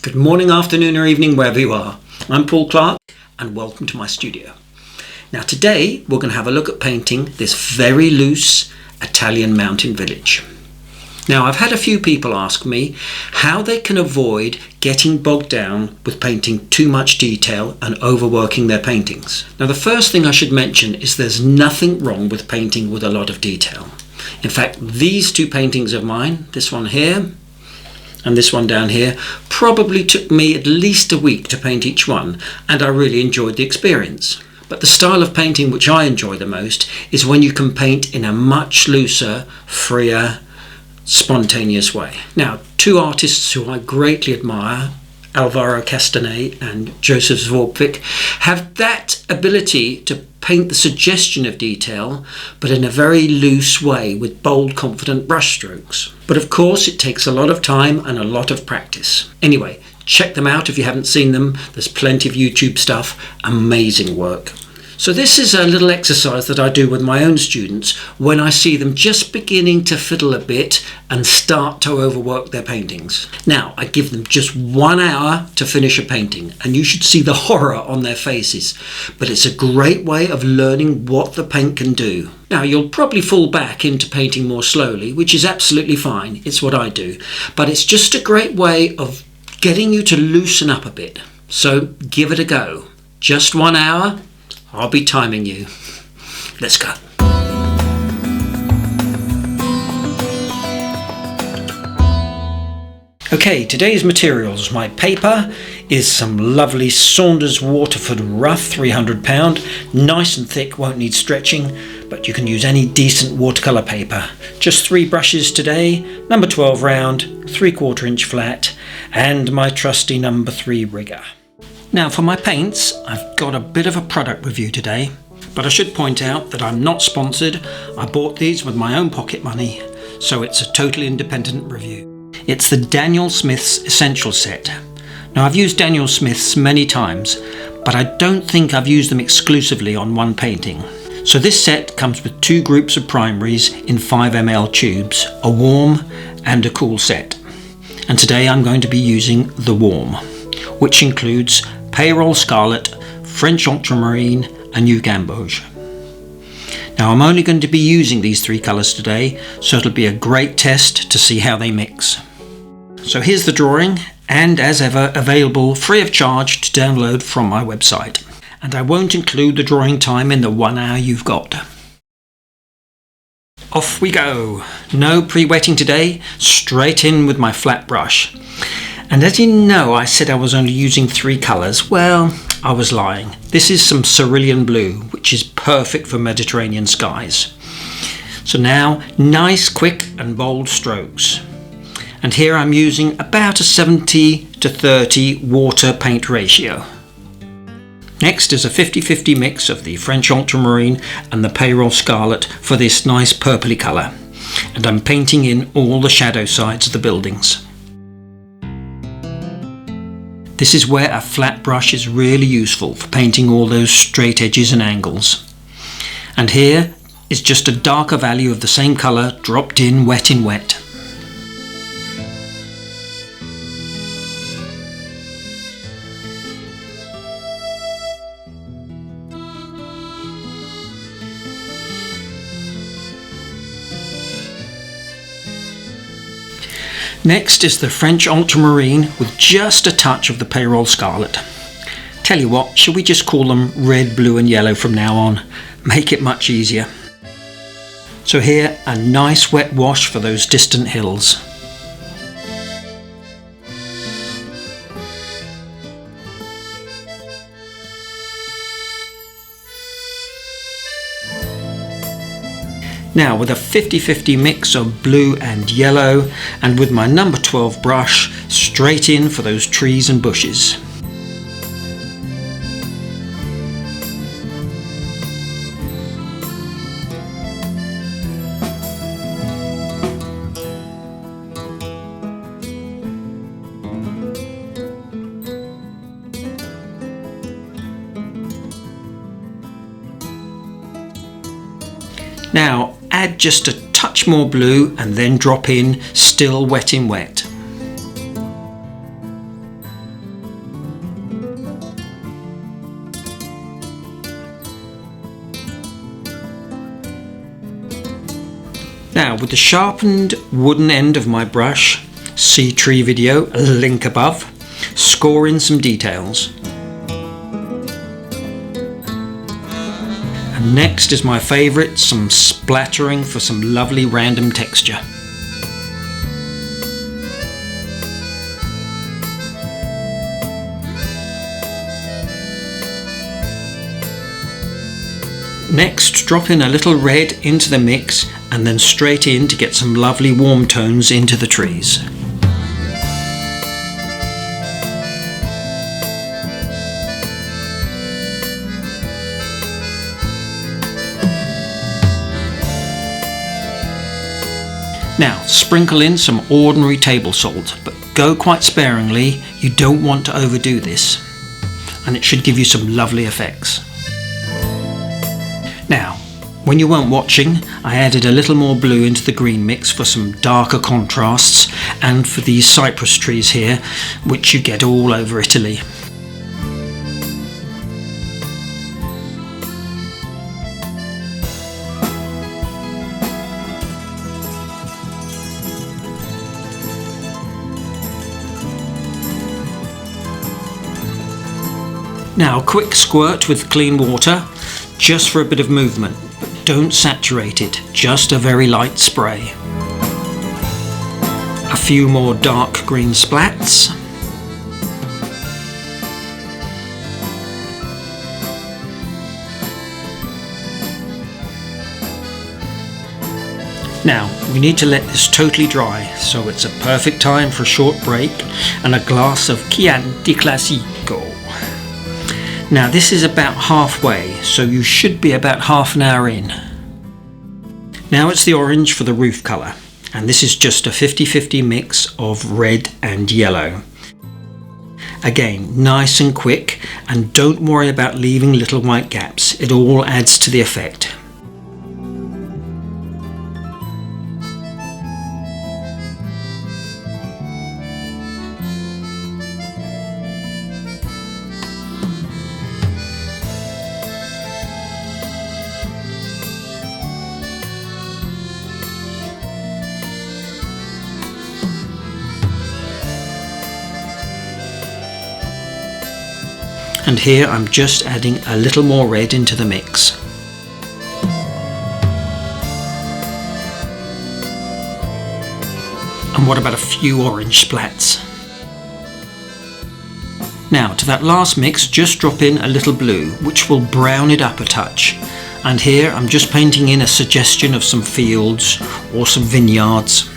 Good morning, afternoon or evening, wherever you are. I'm Paul Clark and welcome to my studio. Now today we're going to have a look at painting this very loose Italian mountain village. Now I've had a few people ask me how they can avoid getting bogged down with painting too much detail and overworking their paintings. Now the first thing I should mention is there's nothing wrong with painting with a lot of detail. In fact, these two paintings of mine, this one here and this one down here, probably took me at least a week to paint each one, and I really enjoyed the experience. But the style of painting which I enjoy the most is when you can paint in a much looser, freer, spontaneous way. Now, two artists who I greatly admire, Alvaro Castanet and Joseph Zvorpik, have that ability to paint the suggestion of detail, but in a very loose way with bold, confident brushstrokes. But of course, it takes a lot of time and a lot of practice. Anyway, check them out if you haven't seen them. There's plenty of YouTube stuff. Amazing work. So this is a little exercise that I do with my own students when I see them just beginning to fiddle a bit and start to overwork their paintings. Now, I give them just 1 hour to finish a painting, and you should see the horror on their faces. But it's a great way of learning what the paint can do. Now, you'll probably fall back into painting more slowly, which is absolutely fine. It's what I do. But it's just a great way of getting you to loosen up a bit. So give it a go. Just 1 hour. I'll be timing you. Let's go. Okay, today's materials. My paper is some lovely Saunders Waterford Rough 300lb, nice and thick, won't need stretching, but you can use any decent watercolour paper. Just 3 brushes today, number 12 round, 3/4 inch flat, and my trusty number 3 rigger. Now for my paints, I've got a bit of a product review today, but I should point out that I'm not sponsored. I bought these with my own pocket money, so it's a totally independent review. It's the Daniel Smith's Essential Set. Now I've used Daniel Smith's many times, but I don't think I've used them exclusively on one painting. So this set comes with 2 groups of primaries in 5 ml tubes, a warm and a cool set. And today I'm going to be using the warm, which includes Payroll Scarlet, French Ultramarine and New Gamboge. Now I'm only going to be using these 3 colours today, so it'll be a great test to see how they mix. So here's the drawing, and as ever available free of charge to download from my website. And I won't include the drawing time in the 1 hour you've got. Off we go. No pre-wetting today, straight in with my flat brush. And as you know, I said I was only using 3 colours. Well, I was lying. This is some cerulean blue, which is perfect for Mediterranean skies. So now, nice, quick and bold strokes. And here I'm using about a 70-30 water paint ratio. Next is a 50-50 mix of the French Ultramarine and the Payroll Scarlet for this nice purpley colour. And I'm painting in all the shadow sides of the buildings. This is where a flat brush is really useful for painting all those straight edges and angles. And here is just a darker value of the same colour dropped in wet. Next is the French Ultramarine with just a touch of the Payroll Scarlet. Tell you what, shall we just call them red, blue and yellow from now on? Make it much easier. So here, a nice wet wash for those distant hills. Now with a 50-50 mix of blue and yellow, and with my number 12 brush, straight in for those trees and bushes. Now add just a touch more blue and then drop in still wet in wet. Now with the sharpened wooden end of my brush, see tree video, link above, score in some details. And next is my favourite, some splattering for some lovely random texture. Next, drop in a little red into the mix and then straight in to get some lovely warm tones into the trees. Now, sprinkle in some ordinary table salt, but go quite sparingly. You don't want to overdo this, and it should give you some lovely effects. Now, when you weren't watching, I added a little more blue into the green mix for some darker contrasts and for these cypress trees here, which you get all over Italy. Now, a quick squirt with clean water, just for a bit of movement, but don't saturate it, just a very light spray. A few more dark green splats. Now, we need to let this totally dry, so it's a perfect time for a short break and a glass of Chianti Classico. Now this is about halfway, so you should be about half an hour in. Now it's the orange for the roof colour, and this is just a 50-50 mix of red and yellow. Again, nice and quick, and don't worry about leaving little white gaps, it all adds to the effect. And here I'm just adding a little more red into the mix. And what about a few orange splats? Now to that last mix, just drop in a little blue, which will brown it up a touch. And here I'm just painting in a suggestion of some fields or some vineyards.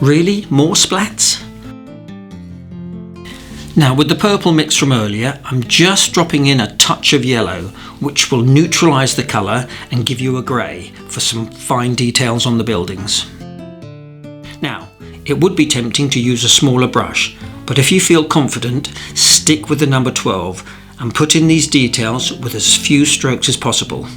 Really? More splats? Now with the purple mix from earlier, I'm just dropping in a touch of yellow, which will neutralise the colour and give you a grey for some fine details on the buildings. Now, it would be tempting to use a smaller brush, but if you feel confident, stick with the number 12 and put in these details with as few strokes as possible.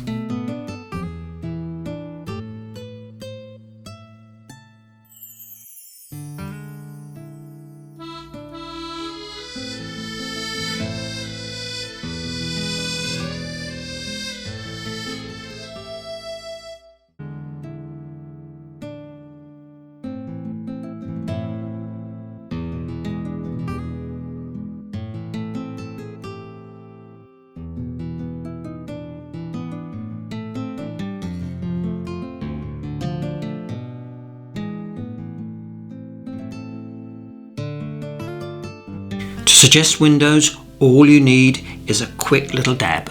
To suggest windows, all you need is a quick little dab.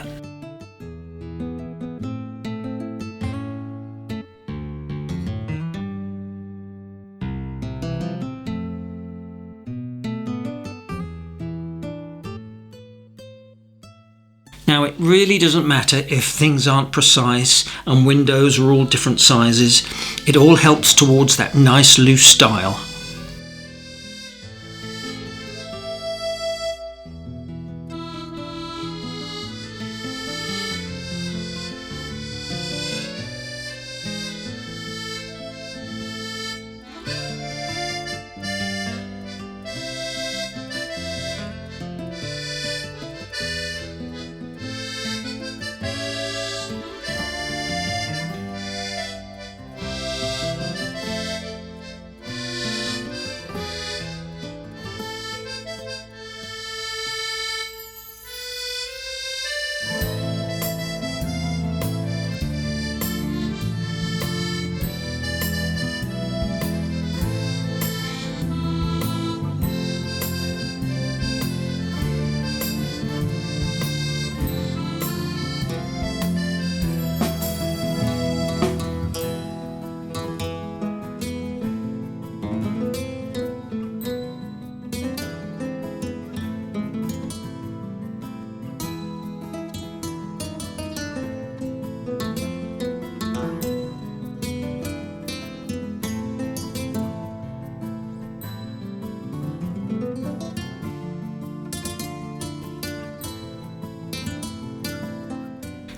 Now it really doesn't matter if things aren't precise and windows are all different sizes, it all helps towards that nice loose style.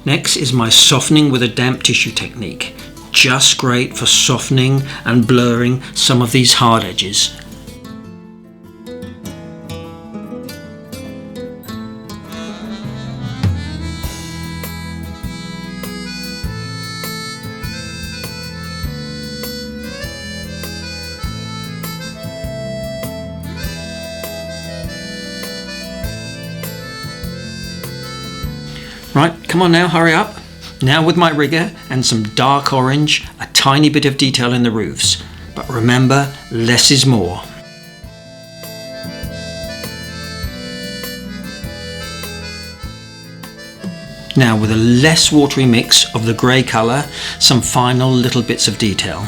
Next is my softening with a damp tissue technique. Just great for softening and blurring some of these hard edges. Right, come on now, hurry up. Now with my rigger and some dark orange, a tiny bit of detail in the roofs. But remember, less is more. Now with a less watery mix of the grey colour, some final little bits of detail.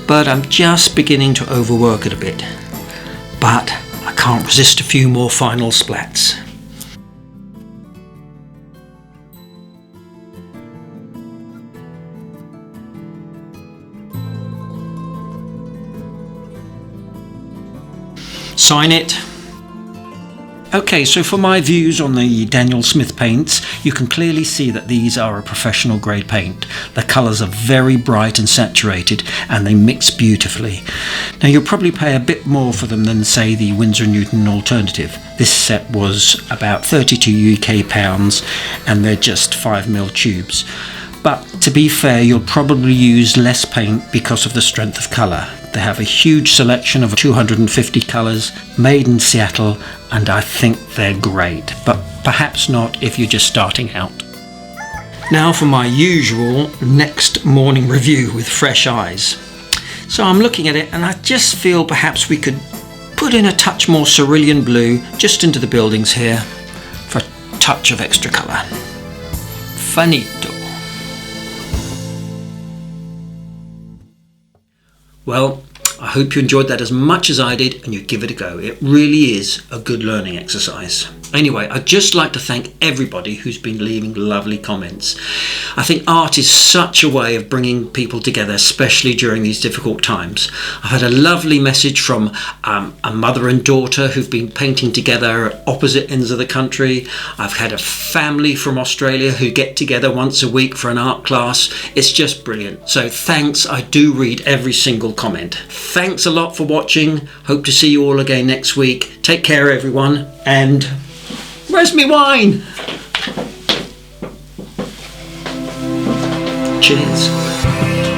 But I'm just beginning to overwork it a bit. But I can't resist a few more final splats. Sign it. Okay, so for my views on the Daniel Smith paints, you can clearly see that these are a professional grade paint. The colours are very bright and saturated and they mix beautifully. Now you'll probably pay a bit more for them than say the Winsor & Newton alternative. This set was about 32 UK pounds and they're just 5mm tubes. But to be fair, you'll probably use less paint because of the strength of colour. They have a huge selection of 250 colours, made in Seattle, and I think they're great, but perhaps not if you're just starting out. Now for my usual next morning review with fresh eyes. So I'm looking at it and I just feel perhaps we could put in a touch more cerulean blue just into the buildings here for a touch of extra colour. Finito. Well, I hope you enjoyed that as much as I did and you give it a go. It really is a good learning exercise. Anyway, I'd just like to thank everybody who's been leaving lovely comments. I think art is such a way of bringing people together, especially during these difficult times. I've had a lovely message from a mother and daughter who've been painting together at opposite ends of the country. I've had a family from Australia who get together once a week for an art class. It's just brilliant. So thanks, I do read every single comment. Thanks a lot for watching. Hope to see you all again next week. Take care everyone, and where's me wine? Cheers.